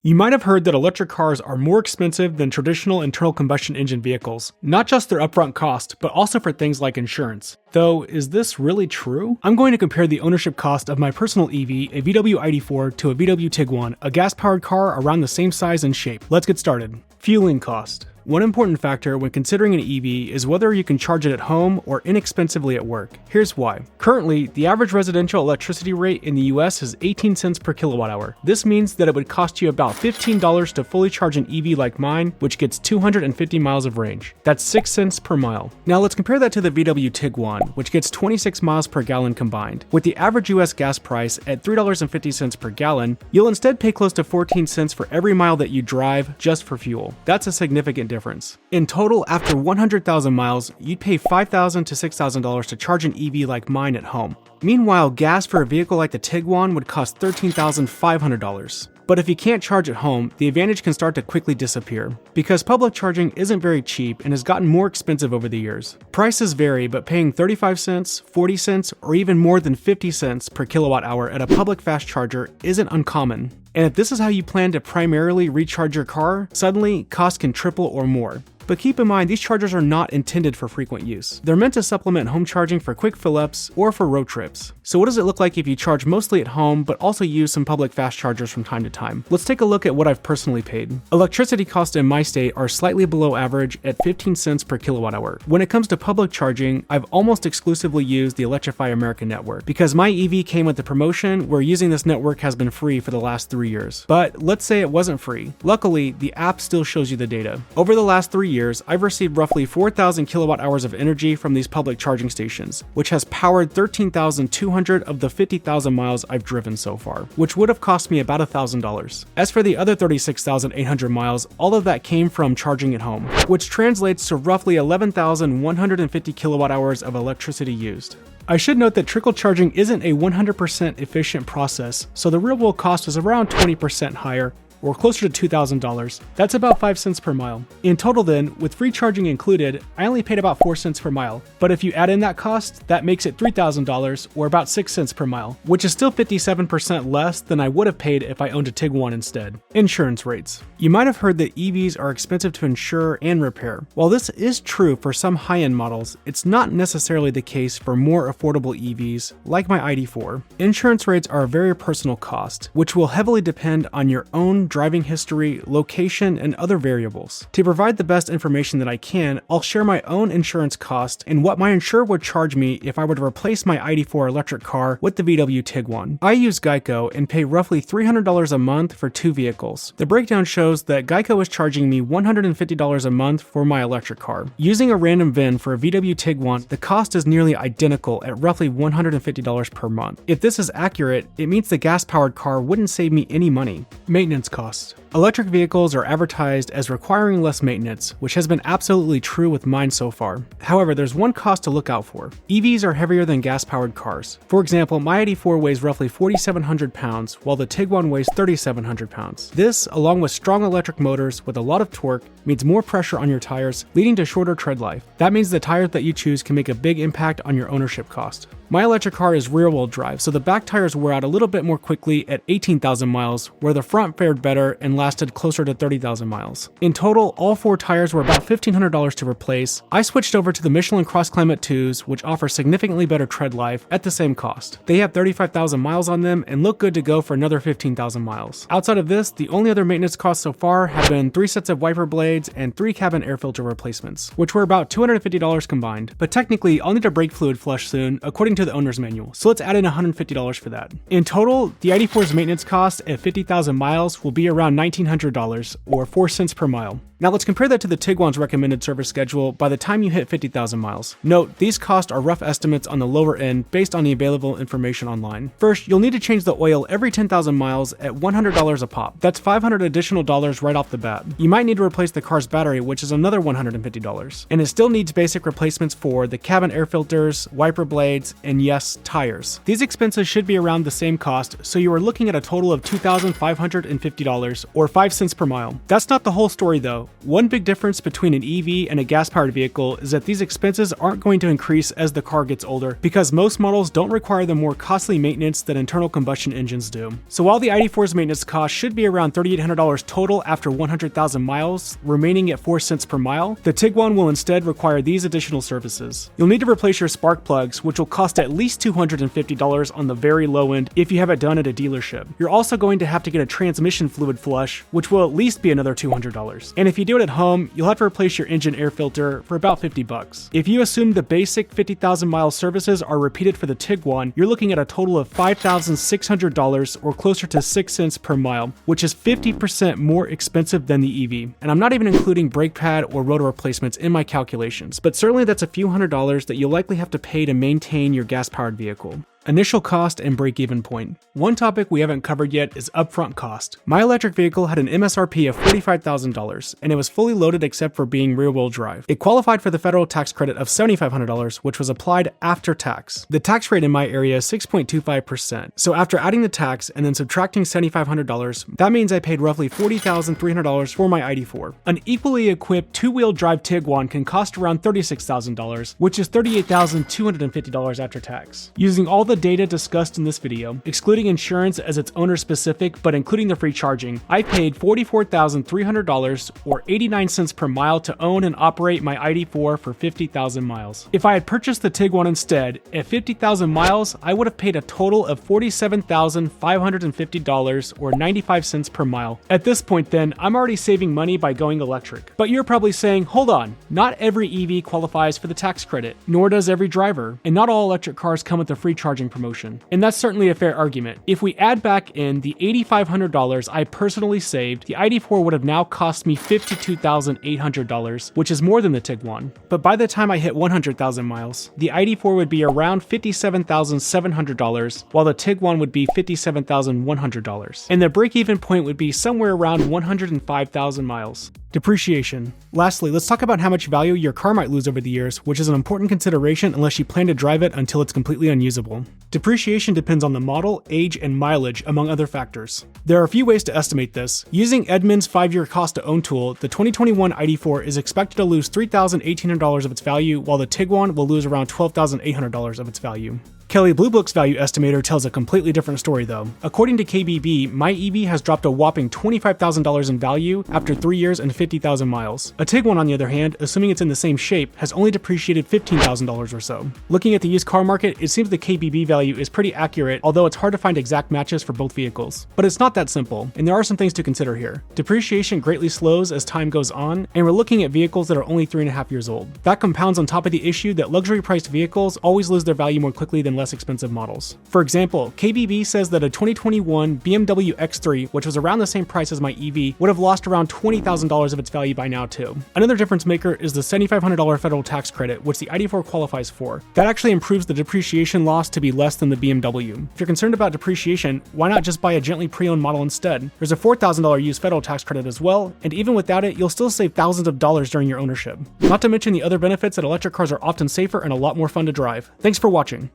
You might have heard that electric cars are more expensive than traditional internal combustion engine vehicles, not just their upfront cost, but also for things like insurance. Though, is this really true? I'm going to compare the ownership cost of my personal EV, a VW ID4, to a VW Tiguan, a gas-powered car around the same size and shape. Let's get started. Fueling cost. One important factor when considering an EV is whether you can charge it at home or inexpensively at work. Here's why. Currently, the average residential electricity rate in the US is 18 cents per kilowatt hour. This means that it would cost you about $15 to fully charge an EV like mine, which gets 250 miles of range. That's 6 cents per mile. Now let's compare that to the VW Tiguan, which gets 26 miles per gallon combined. With the average US gas price at $3.50 per gallon, you'll instead pay close to 14 cents for every mile that you drive just for fuel. That's a significant difference. In total, after 100,000 miles, you'd pay $5,000 to $6,000 to charge an EV like mine at home. Meanwhile, gas for a vehicle like the Tiguan would cost $13,500. But if you can't charge at home, the advantage can start to quickly disappear, because public charging isn't very cheap and has gotten more expensive over the years. Prices vary, but paying 35 cents, 40 cents, or even more than 50 cents per kilowatt hour at a public fast charger isn't uncommon. And if this is how you plan to primarily recharge your car, suddenly costs can triple or more. But keep in mind, these chargers are not intended for frequent use. They're meant to supplement home charging for quick fill-ups or for road trips. So what does it look like if you charge mostly at home, but also use some public fast chargers from time to time? Let's take a look at what I've personally paid. Electricity costs in my state are slightly below average at 15 cents per kilowatt hour. When it comes to public charging, I've almost exclusively used the Electrify America network. Because my EV came with the promotion where using this network has been free for the last 3 years. But let's say it wasn't free. Luckily, the app still shows you the data. Over the last 3 years, I've received roughly 4,000 kilowatt hours of energy from these public charging stations, which has powered 13,200 of the 50,000 miles I've driven so far, which would have cost me about $1,000. As for the other 36,800 miles, all of that came from charging at home, which translates to roughly 11,150 kilowatt hours of electricity used. I should note that trickle charging isn't a 100% efficient process, so the real-world cost is around 20% higher, or closer to $2,000. That's about 5 cents per mile. In total then, with free charging included, I only paid about 4 cents per mile. But if you add in that cost, that makes it $3,000 or about 6 cents per mile, which is still 57% less than I would have paid if I owned a Tiguan instead. Insurance rates. You might have heard that EVs are expensive to insure and repair. While this is true for some high-end models, it's not necessarily the case for more affordable EVs like my ID4. Insurance rates are a very personal cost, which will heavily depend on your own driving history, location, and other variables. To provide the best information that I can, I'll share my own insurance cost and what my insurer would charge me if I were to replace my ID4 electric car with the VW Tiguan. I use Geico and pay roughly $300 a month for 2 vehicles. The breakdown shows that Geico is charging me $150 a month for my electric car. Using a random VIN for a VW Tiguan, the cost is nearly identical at roughly $150 per month. If this is accurate, it means the gas-powered car wouldn't save me any money. Maintenance cost. Electric vehicles are advertised as requiring less maintenance, which has been absolutely true with mine so far. However, there's one cost to look out for. EVs are heavier than gas-powered cars. For example, my ID4 weighs roughly 4,700 pounds, while the Tiguan weighs 3,700 pounds. This, along with strong electric motors with a lot of torque, means more pressure on your tires, leading to shorter tread life. That means the tires that you choose can make a big impact on your ownership cost. My electric car is rear-wheel drive, so the back tires wear out a little bit more quickly at 18,000 miles, where the front fared better and lasted closer to 30,000 miles. In total, all 4 tires were about $1,500 to replace. I switched over to the Michelin Cross Climate 2s, which offer significantly better tread life at the same cost. They have 35,000 miles on them and look good to go for another 15,000 miles. Outside of this, the only other maintenance costs so far have been 3 sets of wiper blades and 3 cabin air filter replacements, which were about $250 combined. But technically, I'll need a brake fluid flush soon, according to the owner's manual, so let's add in $150 for that. In total, the ID4's maintenance cost at 50,000 miles will be around $1,900 or 4 cents per mile. Now let's compare that to the Tiguan's recommended service schedule by the time you hit 50,000 miles. Note, these costs are rough estimates on the lower end based on the available information online. First, you'll need to change the oil every 10,000 miles at $100 a pop. That's $500 additional dollars right off the bat. You might need to replace the car's battery, which is another $150. And it still needs basic replacements for the cabin air filters, wiper blades, and yes, tires. These expenses should be around the same cost, so you are looking at a total of $2,550 $250 or 5 cents per mile. That's not the whole story though. One big difference between an EV and a gas-powered vehicle is that these expenses aren't going to increase as the car gets older, because most models don't require the more costly maintenance that internal combustion engines do. So while the ID4's maintenance cost should be around $3,800 total after 100,000 miles, remaining at 4 cents per mile, the Tiguan will instead require these additional services. You'll need to replace your spark plugs, which will cost at least $250 on the very low end if you have it done at a dealership. You're also going to have to get a transmission fluid flush, which will at least be another $200. And if you do it at home, you'll have to replace your engine air filter for about $50. If you assume the basic 50,000 mile services are repeated for the Tiguan, you're looking at a total of $5,600 or closer to 6 cents per mile, which is 50% more expensive than the EV. And I'm not even including brake pad or rotor replacements in my calculations, but certainly that's a few $100s that you'll likely have to pay to maintain your gas-powered vehicle. Initial cost and break-even point. One topic we haven't covered yet is upfront cost. My electric vehicle had an MSRP of $45,000, and it was fully loaded except for being rear-wheel drive. It qualified for the federal tax credit of $7,500, which was applied after tax. The tax rate in my area is 6.25%, so after adding the tax and then subtracting $7,500, that means I paid roughly $40,300 for my ID4. An equally equipped two-wheel drive Tiguan can cost around $36,000, which is $38,250 after tax. Using all the data discussed in this video, excluding insurance as it's owner specific but including the free charging, I paid $44,300 or 89 cents per mile to own and operate my ID4 for 50,000 miles. If I had purchased the Tiguan instead, at 50,000 miles, I would have paid a total of $47,550 or 95 cents per mile. At this point then, I'm already saving money by going electric. But you're probably saying, hold on, not every EV qualifies for the tax credit, nor does every driver, and not all electric cars come with a free charging promotion. And that's certainly a fair argument. If we add back in the $8,500 I personally saved, the ID4 would have now cost me $52,800, which is more than the Tiguan. But by the time I hit 100,000 miles, the ID4 would be around $57,700, while the Tiguan would be $57,100. And the break-even point would be somewhere around 105,000 miles. Depreciation. Lastly, let's talk about how much value your car might lose over the years, which is an important consideration unless you plan to drive it until it's completely unusable. Depreciation depends on the model, age, and mileage, among other factors. There are a few ways to estimate this. Using Edmunds' 5-year cost to own tool, the 2021 ID4 is expected to lose $3,800 of its value, while the Tiguan will lose around $12,800 of its value. Kelley Blue Book's value estimator tells a completely different story though. According to KBB, my EV has dropped a whopping $25,000 in value after 3 years and 50,000 miles. A Tiguan, on the other hand, assuming it's in the same shape, has only depreciated $15,000 or so. Looking at the used car market, it seems the KBB value is pretty accurate, although it's hard to find exact matches for both vehicles. But it's not that simple, and there are some things to consider here. Depreciation greatly slows as time goes on, and we're looking at vehicles that are only 3.5 years old. That compounds on top of the issue that luxury-priced vehicles always lose their value more quickly than less expensive models. For example, KBB says that a 2021 BMW X3, which was around the same price as my EV, would have lost around $20,000 of its value by now too. Another difference maker is the $7,500 federal tax credit, which the ID4 qualifies for. That actually improves the depreciation loss to be less than the BMW. If you're concerned about depreciation, why not just buy a gently pre-owned model instead? There's a $4,000 used federal tax credit as well, and even without it, you'll still save thousands of dollars during your ownership. Not to mention the other benefits that electric cars are often safer and a lot more fun to drive. Thanks for watching.